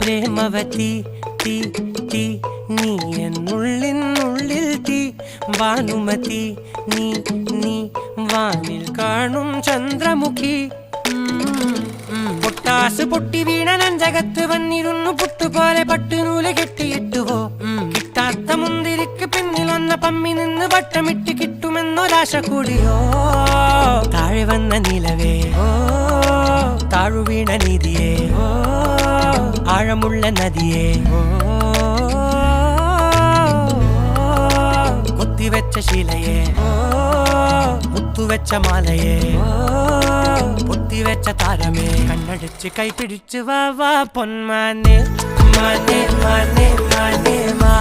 പ്രേമവതി തീ തീ നീ എന്നുള്ളിൽ തീ ഭാനുമതി നീ നീ വാനിൽ കാണും ചന്ദ്രമുഖി പൊട്ടാസ് പൊട്ടി വീണ നഞ്ചകത്ത് വന്നിരുന്നു പുട്ടുപോലെ പട്ടുനൂല് കെട്ടിയിട്ടുവോ കിട്ടാത്ത മുന്തിരിക്ക് പിന്നിൽ വന്ന പമ്മി നിന്ന് വട്ടമിട്ട് കിട്ടുമെന്നൊരാശ കൂടിയോ താഴെ വന്ന നിലവേ ഓ താഴു വീണ നിധിയേ ഓ ആഴമുള്ള നദിയേ ഓ കൊത്തിവെച്ച ശിലയേ ഓ മുത്തുവെച്ച മാലയേ പൊത്തിവെച്ച താരമേ കണ്ണടിച്ച് കൈപിടിച്ച് വാ വാ പൊന്മാനെ മാനേ മാനേ മാനേ മാ